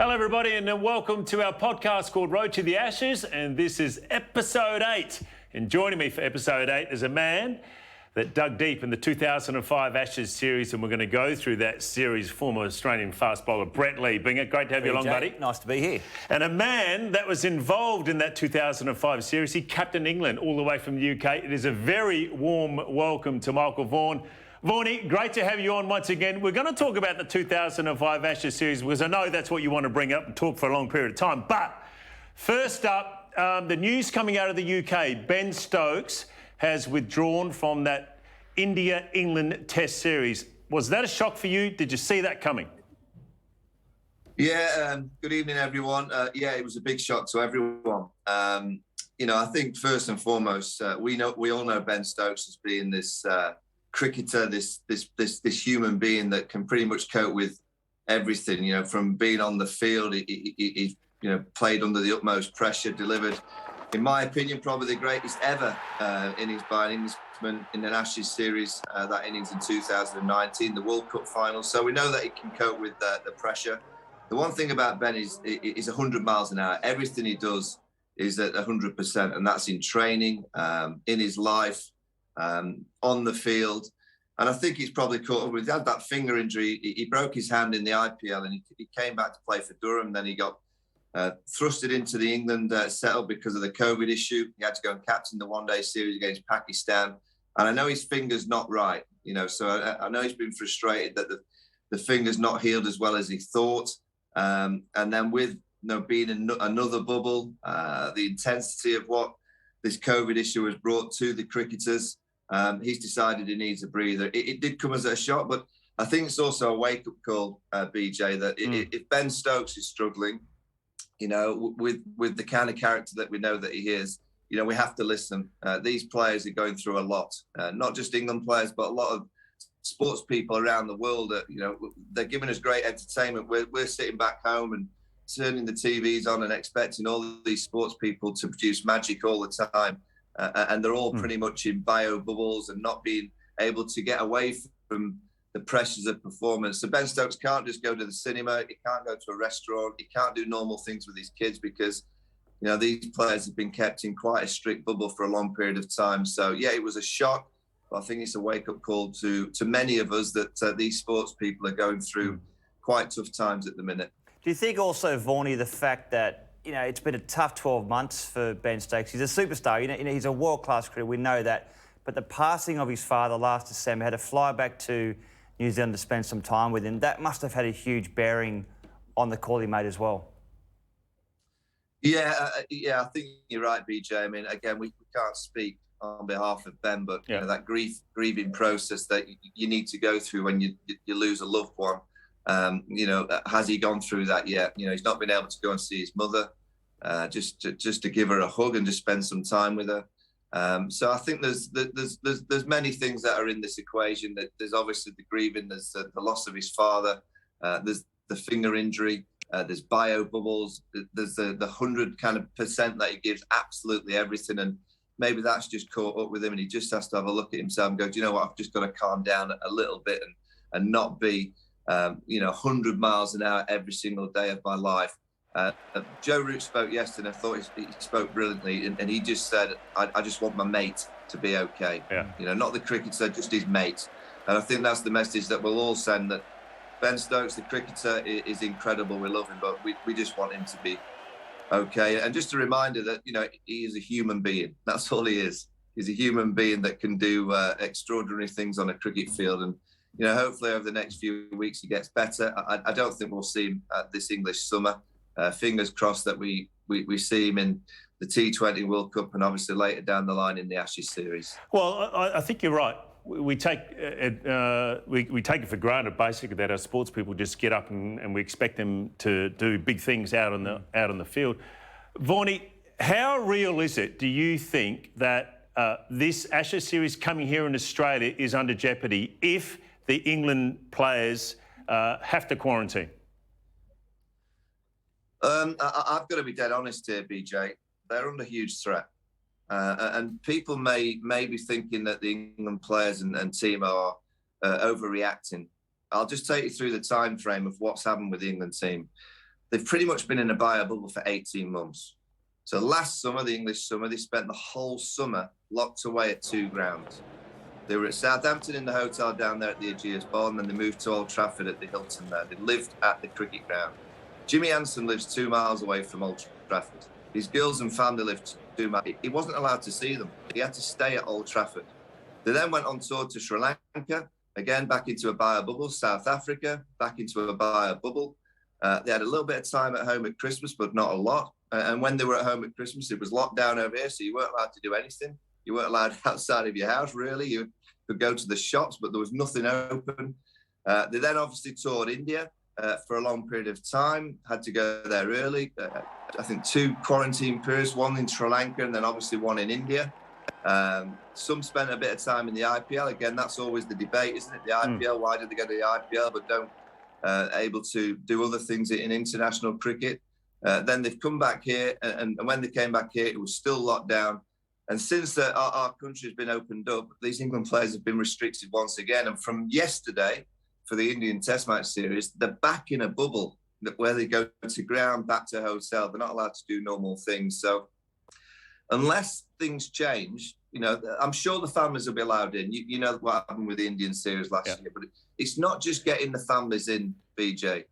Hello, everybody, and welcome to our podcast called Road to the Ashes, and this is episode 8. And joining me for episode 8 is a man that dug deep in the 2005 Ashes series, and we're going to go through that series. Former Australian fast bowler Brett Lee. Bingett, great to have you along, buddy. Nice to be here. And a man that was involved in that 2005 series. He captained England all the way from the UK. It is a very warm welcome to Michael Vaughan. Vaughanie, great to have you on once again. We're going to talk about the 2005 Ashes series because I know that's what you want to bring up and talk for a long period of time. But first up, the news coming out of the UK, Ben Stokes has withdrawn from that India-England Test series. Was that a shock for you? Did you see that coming? Yeah, good evening, everyone. Yeah, it was a big shock to everyone. I think first and foremost, we all know Ben Stokes as being this cricketer, this human being that can pretty much cope with everything. From being on the field, he played under the utmost pressure, delivered, in my opinion, probably the greatest ever innings by an Englishman in an Ashes series. That innings in 2019, the World Cup final. So we know that he can cope with the pressure. The one thing about Ben is 100 miles an hour. Everything he does is at 100%, and that's in training, in his life, on the field. And I think he's probably caught up with, he had that finger injury. He broke his hand in the IPL and he came back to play for Durham. Then he got thrusted into the England setup because of the COVID issue. He had to go and captain the one-day series against Pakistan. And I know his finger's not right, so I know he's been frustrated that the finger's not healed as well as he thought. And then with being another bubble, the intensity of what this COVID issue has brought to the cricketers, he's decided he needs a breather. It did come as a shock, but I think it's also a wake-up call, BJ, that if Ben Stokes is struggling, with the kind of character that we know that he is, we have to listen. These players are going through a lot, not just England players, but a lot of sports people around the world. They're giving us great entertainment. We're sitting back home and turning the TVs on and expecting all of these sports people to produce magic all the time. And they're all pretty much in bio bubbles and not being able to get away from the pressures of performance. So Ben Stokes can't just go to the cinema. He can't go to a restaurant. He can't do normal things with his kids because, these players have been kept in quite a strict bubble for a long period of time. So, yeah, it was a shock. But I think it's a wake-up call to many of us that these sports people are going through quite tough times at the minute. Do you think also, Vaughanie, the fact that it's been a tough 12 months for Ben Stokes. He's a superstar. He's a world-class cricketer. We know that. But the passing of his father last December, had to fly back to New Zealand to spend some time with him. That must have had a huge bearing on the call he made as well. Yeah, I think you're right, BJ. I mean, again, we can't speak on behalf of Ben, but that grieving process that you need to go through when you lose a loved one. Has he gone through that yet? He's not been able to go and see his mother, just to give her a hug and just spend some time with her. So I think there's many things that are in this equation. There's obviously the grieving, there's the loss of his father, there's the finger injury, there's bio bubbles, there's the 100% that he gives absolutely everything, and maybe that's just caught up with him, and he just has to have a look at himself and go, do you know what? I've just got to calm down a little bit and not be 100 miles an hour every single day of my life. Joe Root spoke yesterday, and I thought he spoke brilliantly, and he just said, I just want my mate to be okay. Yeah. Not the cricketer, just his mate. And I think that's the message that we'll all send, that Ben Stokes, the cricketer, is incredible. We love him, but we just want him to be okay. And just a reminder that, he is a human being. That's all he is. He's a human being that can do extraordinary things on a cricket field. And hopefully over the next few weeks he gets better. I don't think we'll see him this English summer. Fingers crossed that we see him in the T20 World Cup and obviously later down the line in the Ashes series. Well, I think you're right. We take it for granted basically that our sports people just get up and we expect them to do big things out on the field. Vaughanie, how real is it, do you think, that this Ashes series coming here in Australia is under jeopardy if the England players have to quarantine? I've got to be dead honest here, BJ. They're under huge threat. And people may be thinking that the England players and team are overreacting. I'll just take you through the time frame of what's happened with the England team. they've pretty much been in a buyer bubble for 18 months. So last summer, the English summer, they spent the whole summer locked away at 2 grounds. They were at Southampton in the hotel down there at the Aegeus Bowl, and then they moved to Old Trafford at the Hilton there. They lived at the cricket ground. Jimmy Anderson lives 2 miles away from Old Trafford. His girls and family lived 2 miles. He wasn't allowed to see them. He had to stay at Old Trafford. They then went on tour to Sri Lanka, again back into a buyer bubble, South Africa, back into a buyer bubble. They had a little bit of time at home at Christmas, but not a lot. And when they were at home at Christmas, it was locked down over here, so you weren't allowed to do anything. You weren't allowed outside of your house, really. You could go to the shops, but there was nothing open. They then obviously toured India for a long period of time, had to go there early. I think 2 quarantine periods, 1 in Sri Lanka and then obviously 1 in India. Some spent a bit of time in the IPL. Again, that's always the debate, isn't it? The IPL, why did they go to the IPL but don't able to do other things in international cricket? Then they've come back here, and when they came back here, it was still locked down. And since our country has been opened up, these England players have been restricted once again. And from yesterday, for the Indian Test match series, they're back in a bubble where they go to ground, back to hotel. They're not allowed to do normal things. So unless things change, you know, I'm sure the families will be allowed in. You know what happened with the Indian series last year, but it's not just getting the families in, BJ.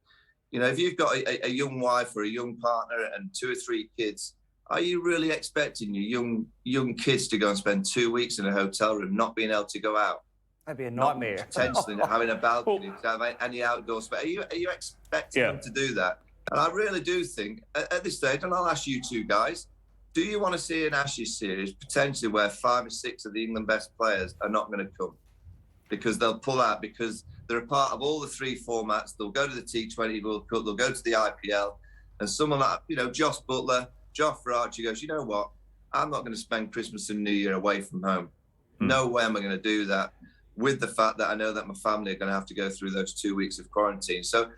You know, if you've got a young wife or a young partner and 2 or 3 kids, are you really expecting your young kids to go and spend 2 weeks in a hotel room, not being able to go out? That'd be a nightmare. Not potentially having a balcony, to have any outdoor space. Are you expecting them to do that? And I really do think at this stage, and I'll ask you 2 guys, do you want to see an Ashes series potentially where 5 or 6 of the England best players are not going to come because they'll pull out because they're a part of all the 3 formats? They'll go to the T20 World Cup, they'll go to the IPL, and someone like, you know, Josh Buttler, Jofra Archie goes, you know what? I'm not going to spend Christmas and New Year away from home. No way am I going to do that, with the fact that I know that my family are going to have to go through those 2 weeks of quarantine. So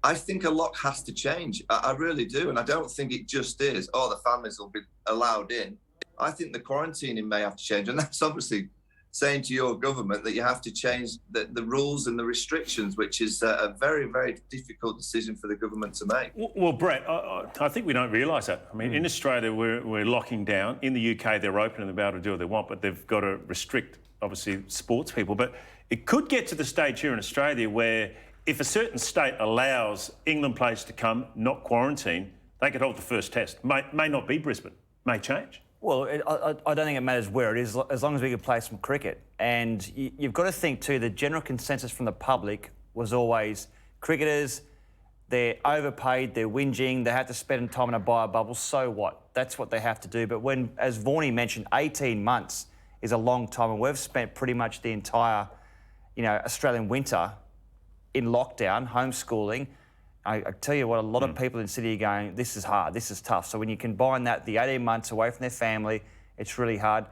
I think a lot has to change. I really do. And I don't think it just is, oh, the families will be allowed in. I think the quarantining may have to change. And that's obviously saying to your government that you have to change the rules and the restrictions, which is a very, very difficult decision for the government to make. Well, Brett, I think we don't realise that. I mean, in Australia, we're locking down. In the UK, they're open and they're able to do what they want, but they've got to restrict, obviously, sports people. But it could get to the stage here in Australia where if a certain state allows England players to come, not quarantine, they could hold the first test. May not be Brisbane, may change. Well, I don't think it matters where it is, as long as we can play some cricket. And you've got to think too, the general consensus from the public was always cricketers, they're overpaid, they're whinging, they have to spend time in a buyer bubble, so what? That's what they have to do. But when, as Vaughanie mentioned, 18 months is a long time, and we've spent pretty much the entire, you know, Australian winter in lockdown, homeschooling. I tell you what, a lot of people in Sydney are going, this is hard, this is tough. So when you combine that, the 18 months away from their family, it's really hard.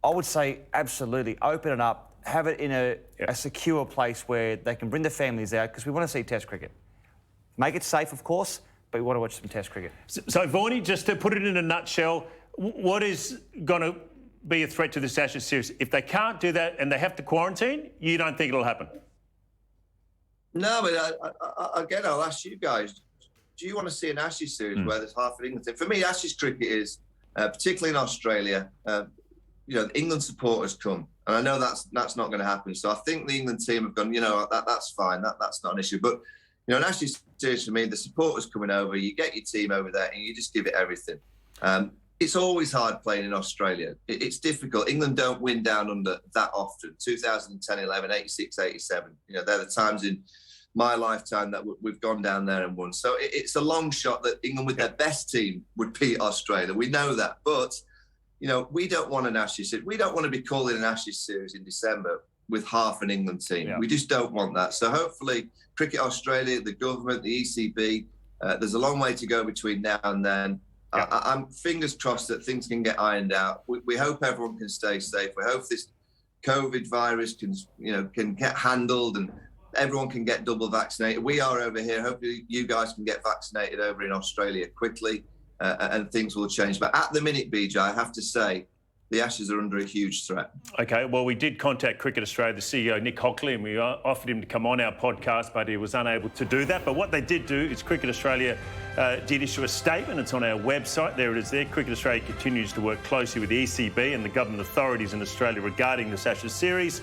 I would say absolutely, open it up, have it in a secure place where they can bring their families out, because we want to see Test cricket. Make it safe, of course, but we want to watch some Test cricket. So Vaughanie, just to put it in a nutshell, what is going to be a threat to this Ashes series? If they can't do that and they have to quarantine, you don't think it'll happen? No, but again, I'll ask you guys, do you want to see an Ashes series where there's half an England team? For me, Ashes cricket is, particularly in Australia, you know, England supporters come. And I know that's not going to happen. So I think the England team have gone, you know, that's fine. That's not an issue. But, you know, an Ashes series for me, the supporters coming over, you get your team over there and you just give it everything. It's always hard playing in Australia. It's difficult. England don't win down under that often. 2010, 11, 86, 87. You know, they're the times in my lifetime that we've gone down there and won. So it's a long shot that England with their best team would beat Australia. We know that. But, you know, we don't want an Ashes series. We don't want to be calling an Ashes series in December with half an England team. Yeah. We just don't want that. So hopefully Cricket Australia, the government, the ECB, there's a long way to go between now and then. Yeah. I'm fingers crossed that things can get ironed out. We hope everyone can stay safe. We hope this COVID virus can get handled and everyone can get double vaccinated. We are over here. Hopefully you guys can get vaccinated over in Australia quickly and things will change. But at the minute, BJ, I have to say, the Ashes are under a huge threat. Okay, well, we did contact Cricket Australia, the CEO, Nick Hockley, and we offered him to come on our podcast, but he was unable to do that. But what they did do is Cricket Australia did issue a statement. It's on our website. There it is there. Cricket Australia continues to work closely with the ECB and the government authorities in Australia regarding this Ashes series.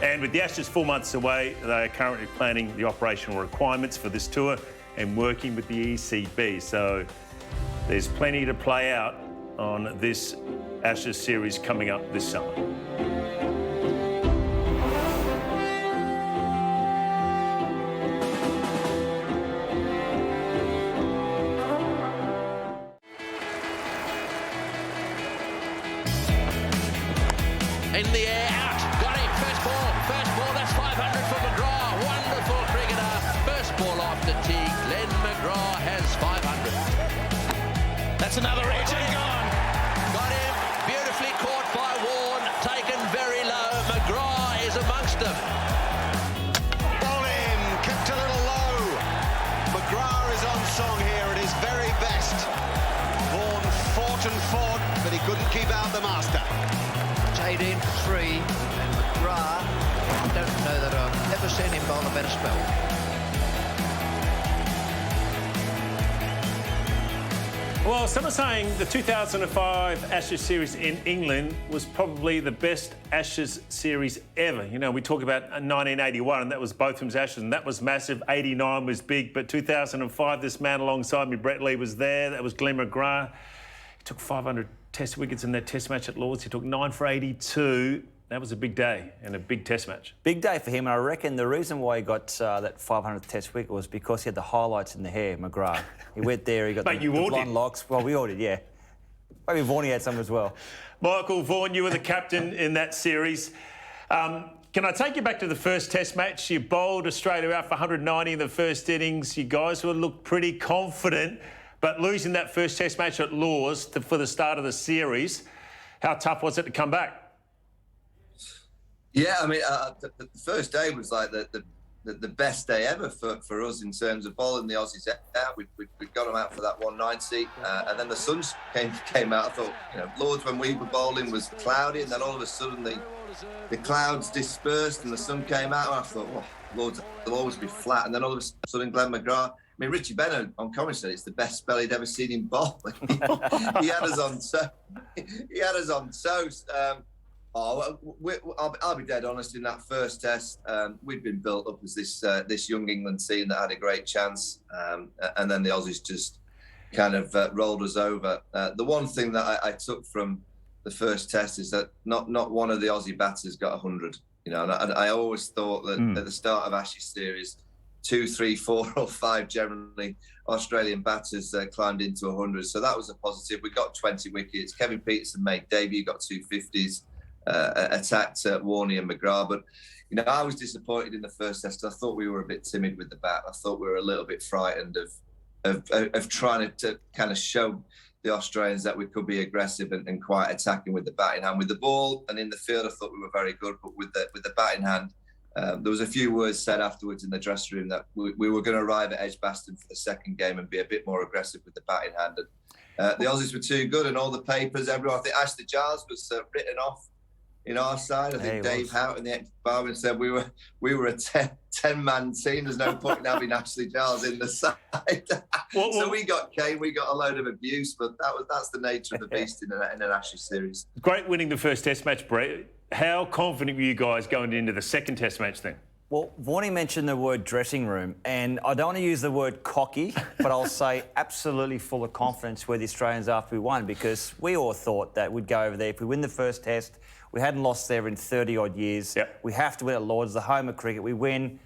And with the Ashes 4 months away, they are currently planning the operational requirements for this tour and working with the ECB. So there's plenty to play out on this Ashes series coming up this summer. In the air, out, got him, first ball, that's 500 for McGrath, wonderful cricketer, first ball off the tee, Glenn McGrath has 500. That's another edge and gone, got him, beautifully caught by Vaughan, taken very low, McGrath is amongst them. Bowling, kept a little low, McGrath is on song here at his very best. Vaughan fought, but he couldn't keep out the master. 18 for 3, and McGrath, I don't know that I've ever seen him bowl a better spell. Well, some are saying the 2005 Ashes series in England was probably the best Ashes series ever. You know, we talk about 1981, and that was Botham's Ashes, and that was massive. 89 was big, but 2005, this man alongside me, Brett Lee, was there. That was Glenn McGrath. He took 500 Test wickets in that Test match at Lords. He took 9 for 82. That was a big day and a big Test match. Big day for him, and I reckon the reason why he got that 500th Test wicket was because he had the highlights in the hair, McGrath. He went there, he got Mate, the all blonde did. locks. Well, we all did, yeah. Maybe Vaughan had some as well. Michael Vaughan, you were the captain in that series. Can I take you back to the first Test match? You bowled Australia out for 190 in the first innings. You guys would look pretty confident, but losing that first Test match at Lords for the start of the series, how tough was it to come back? Yeah, I mean, the first day was like the best day ever for us in terms of bowling the Aussies out. We got them out for that 190, and then the sun came out. I thought, you know, Lords when we were bowling was cloudy, and then all of a sudden the clouds dispersed and the sun came out. And I thought, well, Lords will always be flat, and then all of a sudden Glenn McGrath. I mean, Richie Bennett on commentary said it's the best spell he'd ever seen him bowl. He had us on toast. I'll be dead honest. In that first Test, we'd been built up as this young England team that had a great chance, and then the Aussies just kind of rolled us over. The one thing that I took from the first Test is that not one of the Aussie batters got 100. You know, and I always thought that at the start of Ashes series, 2, 3, 4 or 5 generally Australian batters climbed into 100. So that was a positive. We got 20 wickets. Kevin Peterson made debut, got 2 50s, attacked Warney and McGrath. But, you know, I was disappointed in the first Test. I thought we were a bit timid with the bat. I thought we were a little bit frightened of trying to kind of show the Australians that we could be aggressive and quite attacking with the batting hand. With the ball and in the field, I thought we were very good. But with the batting hand, there was a few words said afterwards in the dressing room that we were going to arrive at Edgbaston for the second game and be a bit more aggressive with the batting hand. And, the Aussies were too good, and all the papers, everyone. I think Ashley Giles was written off in our side. I think Dave Houghton, the ex-barman, said we were a 10-man team. There's no point in having Ashley Giles in the side. So we got Kane, we got a load of abuse, but that's the nature of the beast in an Ashes series. Great winning the first Test match, Brett. How confident were you guys going into the second Test match then? Well, Vaughan mentioned the word dressing room, and I don't want to use the word cocky, but I'll say absolutely full of confidence where the Australians after we won, because we all thought that we'd go over there. If we win the first Test, we hadn't lost there in 30-odd years. Yep. We have to win at Lords, the home of cricket. We win.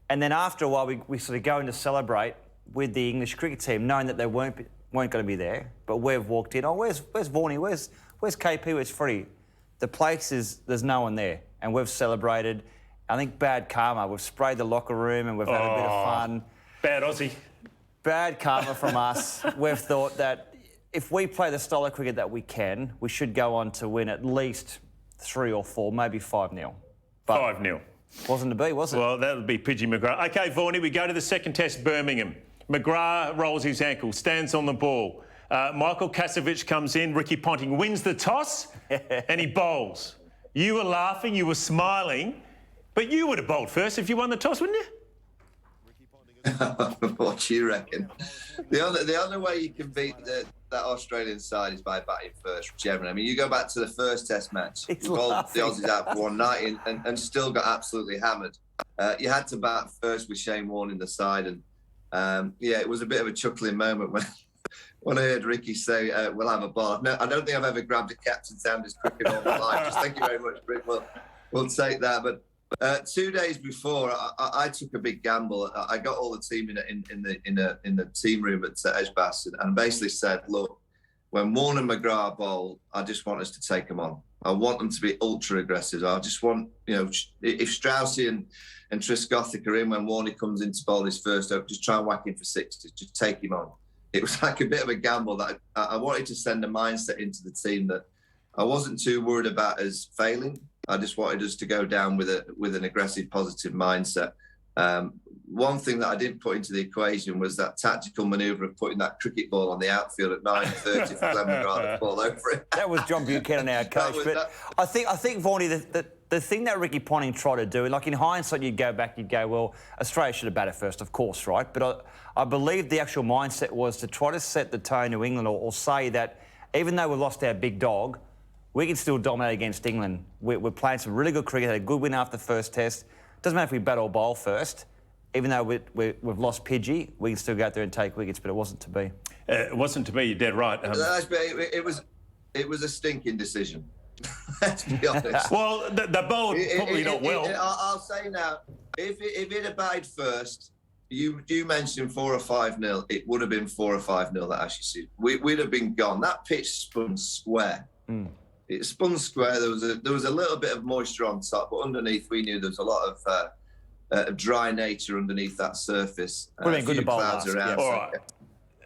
And then after a while, we sort of go in to celebrate with the English cricket team, knowing that they weren't going to be there. But we've walked in. Oh, where's Vaughan? Where's KP? Where's Freddie? The place there's no one there. And we've celebrated. I think bad karma. We've sprayed the locker room and we've had a bit of fun. Bad Aussie. Bad karma from us. We've thought that if we play the style of cricket that we can, we should go on to win at least 3 or 4, maybe 5-0. 5-0. Wasn't to be, was it? Well, that would be Pidgey McGrath. OK, Vaughan, we go to the second Test, Birmingham. McGrath rolls his ankle, stands on the ball. Michael Kasevich comes in, Ricky Ponting wins the toss and he bowls. You were laughing, you were smiling, but you would have bowled first if you won the toss, wouldn't you? What do you reckon? The only way you can beat that Australian side is by batting first, generally. I mean, you go back to the first Test match, you bowled the Aussies out for 190 and still got absolutely hammered. You had to bat first with Shane Warne in the side, and yeah, it was a bit of a chuckling moment when I heard Ricky say, "We'll have a ball." No, I don't think I've ever grabbed a Captain Sanders cricket all my life. Just thank you very much, Rick. We'll take that, but. 2 days before, I took a big gamble. I got all the team in the team room at Edgbaston and basically said, "Look, when Warne and McGrath bowl, I just want us to take them on. I want them to be ultra aggressive. I just want, if Straussy and Triscothick are in when Warne comes in to bowl his first over, just try and whack him for 60. Just take him on." It was like a bit of a gamble that I wanted to send a mindset into the team that I wasn't too worried about us failing. I just wanted us to go down with an aggressive, positive mindset. One thing that I didn't put into the equation was that tactical manoeuvre of putting that cricket ball on the outfield at 9:30 for Glenn McGrath to fall over it. That was John Buchanan, our coach. I think, Vaughan, the thing that Ricky Ponting tried to do, like in hindsight, you'd go back, you'd go, well, Australia should have batted first, of course, right? But I believe the actual mindset was to try to set the tone to England or say that even though we lost our big dog, we can still dominate against England. We're playing some really good cricket, had a good win after the first test. Doesn't matter if we bat or bowl first. Even though we've lost Pidgey, we can still go out there and take wickets, but it wasn't to be. It wasn't to be, you're dead right. It was a stinking decision. Let's be honest. Well, the bowled probably not well. I'll say now, if it had batted first, you mentioned 4 or 5-0, it would have been 4 or 5-0 that Ashes. We'd have been gone. That pitch spun square. It spun square. There was a little bit of moisture on top, but underneath we knew there was a lot of dry nature underneath that surface. Would have been good to bowl last. Around, All right.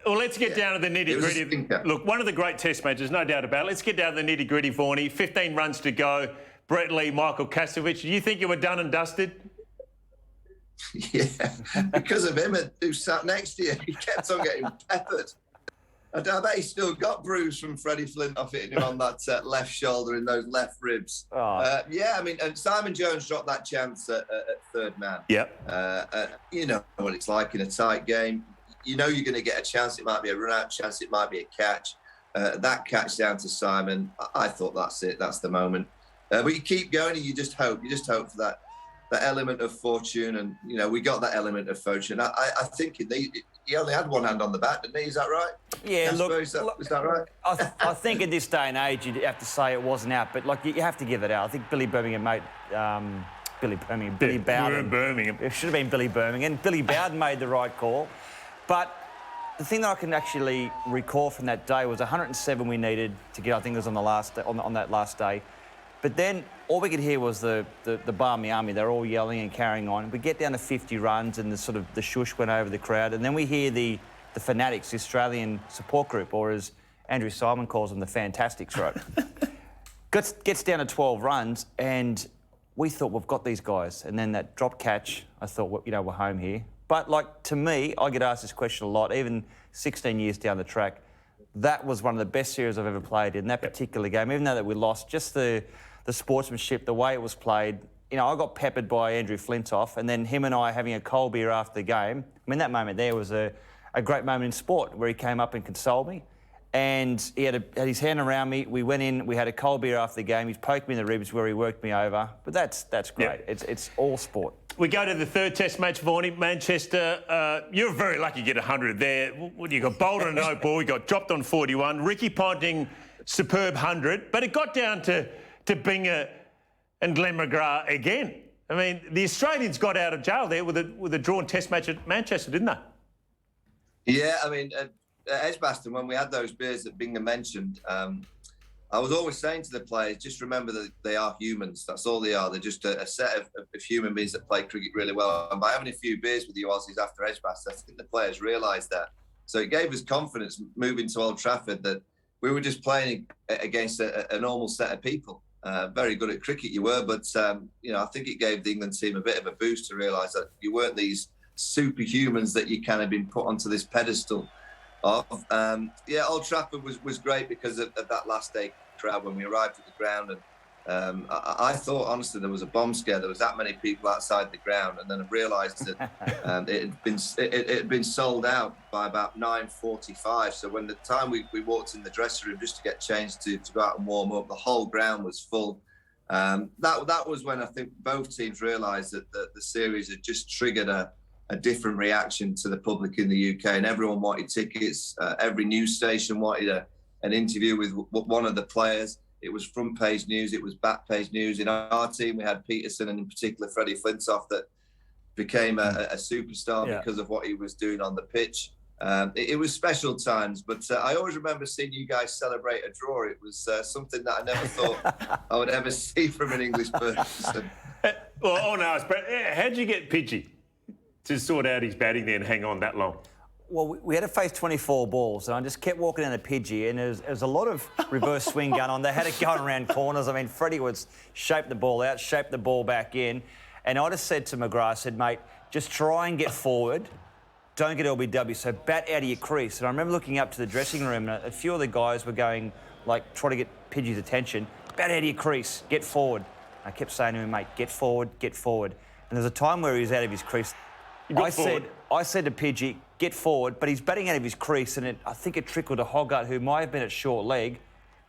Well, let's get down to the nitty-gritty. Look, one of the great test matches, no doubt about it. Let's get down to the nitty-gritty, Vaughnie. 15 runs to go. Brett Lee, Michael Kasevich. Do you think you were done and dusted? Yeah, because of him who sat next to you. He kept on getting peppered. I bet he still got bruised from Freddie Flintoff hitting him on that left shoulder and those left ribs. Yeah, I mean, and Simon Jones dropped that chance at third man. Yep. You know what it's like in a tight game. You know you're going to get a chance. It might be a run-out chance. It might be a catch. That catch down to Simon, I thought that's it. That's the moment. But you keep going and you just hope. You just hope for that element of fortune. And, we got that element of fortune. I think he only had one hand on the bat, didn't he? Is that right? Yeah, look, is that right? I think in this day and age, you'd have to say it wasn't out, but you have to give it out. I think Billy Bowden. It should have been Billy Birmingham. Billy Bowden made the right call. But the thing that I can actually recall from that day was 107 we needed to get. I think it was on that last day. But then all we could hear was the Barmy Army. They're all yelling and carrying on. We get down to 50 runs and the shush went over the crowd. And then we hear the Fanatics, the Australian support group, or as Andrew Simon calls them, the Fantastics, right? Gets down to 12 runs and we thought, we've got these guys. And then that drop catch, I thought, we're home here. But, to me, I get asked this question a lot, even 16 years down the track. That was one of the best series I've ever played in that particular game. Even though that we lost, just the sportsmanship, the way it was played. I got peppered by Andrew Flintoff, and then him and I having a cold beer after the game. I mean, that moment there was a great moment in sport where he came up and consoled me. And he had his hand around me. We went in, we had a cold beer after the game. He's poked me in the ribs where he worked me over. But that's great. Yep. It's all sport. We go to the third test match, Vaughnie. Manchester, you're very lucky to get 100 there. You got bowled on a no ball, you got dropped on 41. Ricky Ponting, superb 100. But it got down to Binger and Glenn McGrath again. I mean, the Australians got out of jail there with a drawn test match at Manchester, didn't they? Yeah, I mean, at Edgbaston, when we had those beers that Binger mentioned, I was always saying to the players, just remember that they are humans. That's all they are. They're just a set of human beings that play cricket really well. And by having a few beers with you Aussies after Edgbaston, I think the players realised that. So it gave us confidence moving to Old Trafford that we were just playing against a normal set of people. Very good at cricket you were, but I think it gave the England team a bit of a boost to realise that you weren't these superhumans that you kind of been put onto this pedestal of. Yeah, Old Trafford was great because of that last day crowd when we arrived at the ground. And I thought, honestly, there was a bomb scare. There was that many people outside the ground. And then I realised that it had been sold out by about 9:45. So when the time we walked in the dressing room just to get changed to go out and warm up, the whole ground was full. That was when I think both teams realised that the series had just triggered a different reaction to the public in the UK, and everyone wanted tickets. Every news station wanted an interview with one of the players. It was front page news, it was back page news. In our team, we had Peterson and in particular Freddie Flintoff that became a superstar because of what he was doing on the pitch. It was special times, but I always remember seeing you guys celebrate a draw. It was something that I never thought I would ever see from an English person. Well, no, but how'd you get Pidgey to sort out his batting there and hang on that long? Well, we had to face 24 balls, and I just kept walking down the Pidgey, and there was a lot of reverse swing going on. They had it going around corners. I mean, Freddie would shape the ball out, shape the ball back in, and I just said to McGrath, I said, mate, just try and get forward. Don't get LBW, so bat out of your crease. And I remember looking up to the dressing room, and a few of the guys were going, like, trying to get Pidgey's attention. Bat out of your crease, get forward. I kept saying to him, mate, get forward, get forward. And there was a time where he was out of his crease. I said to Pidgey, get forward, but he's batting out of his crease, and I think it trickled to Hoggart, who might have been at short leg.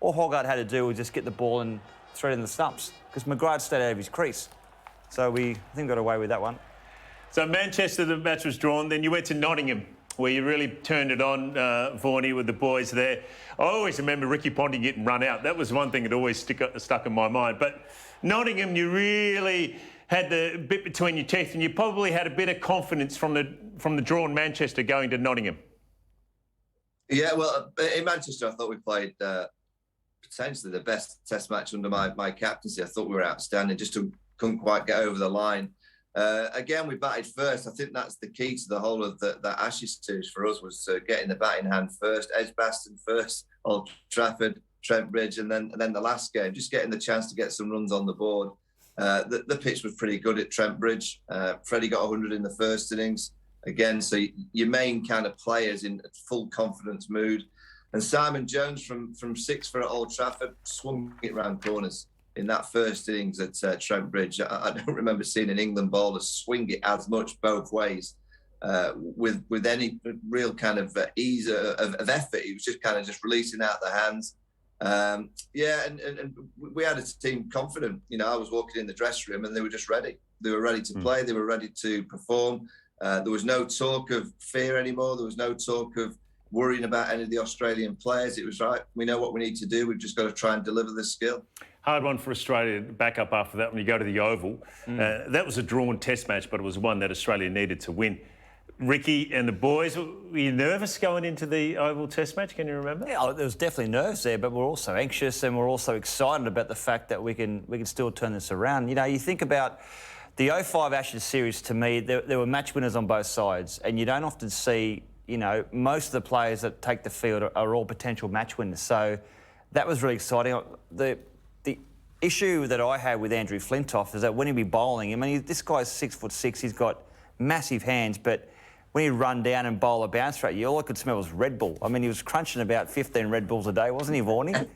All Hoggart had to do was just get the ball and throw it in the stumps, because McGrath stayed out of his crease. So I think, got away with that one. So Manchester, the match was drawn. Then you went to Nottingham, where you really turned it on, Vaughnie, with the boys there. I always remember Ricky Ponting getting run out. That was one thing that always stuck in my mind. But Nottingham, you really had the bit between your teeth, and you probably had a bit of confidence from the drawn Manchester going to Nottingham. Yeah, well, in Manchester, I thought we played potentially the best Test match under my captaincy. I thought we were outstanding, just couldn't quite get over the line. Again, we batted first. I think that's the key to the whole of that Ashes series for us, was getting the bat in hand first. Edgbaston first, Old Trafford, Trent Bridge, and then the last game, just getting the chance to get some runs on the board. The pitch was pretty good at Trent Bridge. Freddie got 100 in the first innings. Again, so your main kind of players in full confidence mood. And Simon Jones from six for at Old Trafford swung it round corners in that first innings at Trent Bridge. I don't remember seeing an England bowler swing it as much both ways with any real kind of ease of effort. He was just kind of just releasing out the hands. And we had a team confident. You know, I was walking in the dressing room and they were just ready. They were ready to play. They were ready to perform. There was no talk of fear anymore. There was no talk of worrying about any of the Australian players. It was right. We know what we need to do. We've just got to try and deliver this skill. Hard one for Australia to back up after that when you go to the Oval. That was a drawn Test match, but it was one that Australia needed to win. Ricky and the boys, were you nervous going into the Oval Test match? Can you remember? Yeah, there was definitely nerves there, but we're also anxious and we're also excited about the fact that we can still turn this around. You know, you think about the 05 Ashes series. To me, there were match winners on both sides, and you don't often see, you know, most of the players that take the field are all potential match winners. So that was really exciting. The issue that I had with Andrew Flintoff is that when he'd be bowling, I mean, this guy's 6'6", he's got massive hands, but when he'd run down and bowl a bouncer at you, all I could smell was Red Bull. I mean, he was crunching about 15 Red Bulls a day, wasn't he, Vaughnie?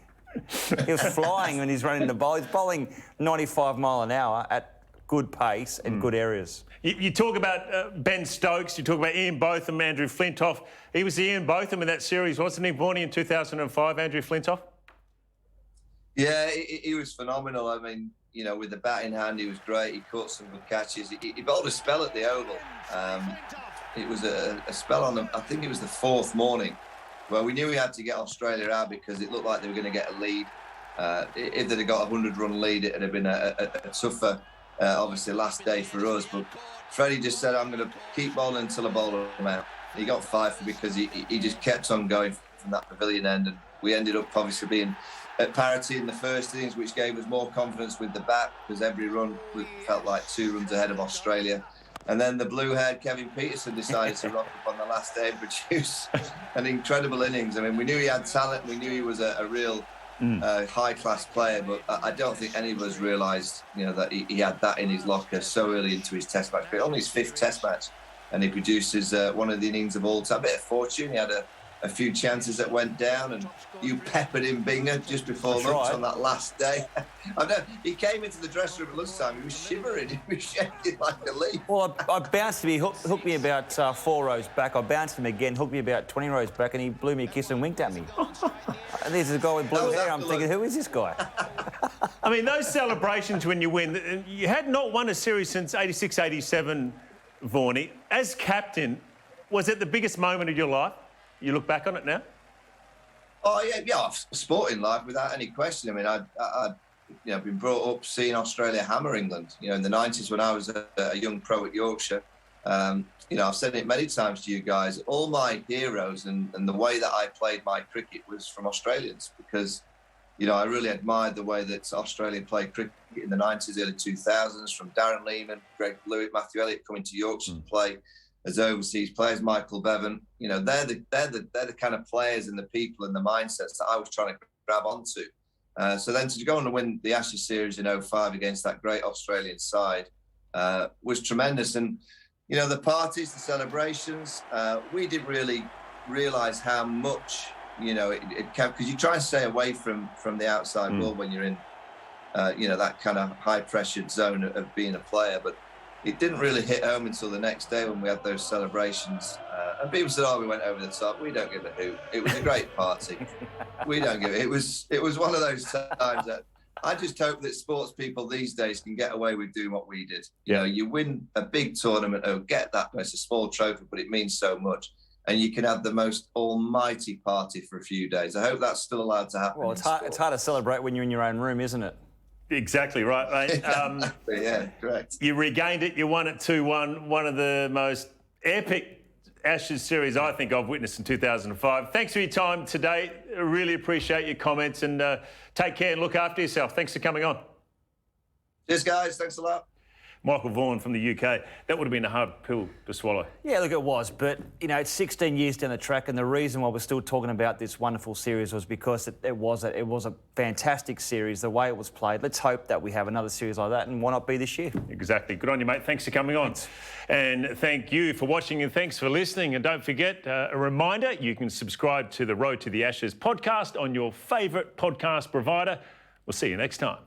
He was flying when he's running the bowl. He's bowling 95 mile an hour at good pace and good areas. You talk about Ben Stokes, you talk about Ian Botham, Andrew Flintoff. He was the Ian Botham in that series, wasn't he, Vaughnie, in 2005, Andrew Flintoff? Yeah, he was phenomenal. I mean, you know, with the bat in hand, he was great. He caught some good catches. He bowled a spell at the Oval. It was a spell on I think it was the fourth morning, where we knew we had to get Australia out because it looked like they were going to get a lead. If they'd have got a 100-run lead, it'd have been a tougher, obviously, last day for us. But Freddie just said, I'm going to keep bowling until I bowl him out. He got 5 because he just kept on going from that pavilion end. And we ended up, obviously, being at parity in the first innings, which gave us more confidence with the bat because every run felt like 2 runs ahead of Australia. And then the blue-haired Kevin Peterson decided to rock up on the last day and produce an incredible innings. I mean, we knew he had talent. We knew he was a real high-class player, but I don't think any of us realised, you know, that he had that in his locker so early into his Test match. But only his 5th Test match, and he produces one of the innings of all time. A bit of fortune. He had a few chances that went down, and you peppered him, Binger, just before lunch on that last day. I know he came into the dressing room at lunchtime. He was shivering. He was shaking like a leaf. Well, I bounced him. He hooked me about 4 rows back. I bounced him again, hooked me about 20 rows back, and he blew me a kiss and winked at me. And this is a guy with blue hair. I'm thinking, who is this guy? I mean, those celebrations when you win, you had not won a series since 86, 87, Vaughnie. As captain, was it the biggest moment of your life? You look back on it now? Oh, yeah, sporting life, without any question. I mean, I'd been brought up seeing Australia hammer England, in the 90s when I was a young pro at Yorkshire. I've said it many times to you guys, all my heroes and the way that I played my cricket was from Australians, because, I really admired the way that Australia played cricket in the 90s, early 2000s, from Darren Lehman, Greg Blewett, Matthew Elliott coming to Yorkshire to play as overseas players, Michael Vaughan. They're the kind of players and the people and the mindsets that I was trying to grab onto. So then to go on and win the Ashes series in 2005 against that great Australian side was tremendous. And, the parties, the celebrations, we didn't really realise how much, it kept, because you try and stay away from the outside world when you're in, that kind of high-pressured zone of being a player. But it didn't really hit home until the next day when we had those celebrations. And people said, we went over the top. We don't give a hoot. It was a great party. We don't give it. It was one of those times that I just hope that sports people these days can get away with doing what we did. You win a big tournament, get that. It's a small trophy, but it means so much. And you can have the most almighty party for a few days. I hope that's still allowed to happen. Well, it's hard to celebrate when you're in your own room, isn't it? Exactly right, mate. Exactly, yeah, correct. You regained it. You won it 2-1. One of the most epic Ashes series I think I've witnessed in 2005. Thanks for your time today. I really appreciate your comments, and take care and look after yourself. Thanks for coming on. Cheers, guys. Thanks a lot. Michael Vaughan from the UK. That would have been a hard pill to swallow. Yeah, look, it was. But, it's 16 years down the track, and the reason why we're still talking about this wonderful series was because it was a fantastic series, the way it was played. Let's hope that we have another series like that, and why not be this year? Exactly. Good on you, mate. Thanks for coming on. Thanks. And thank you for watching, and thanks for listening. And don't forget, a reminder, you can subscribe to the Road to the Ashes podcast on your favourite podcast provider. We'll see you next time.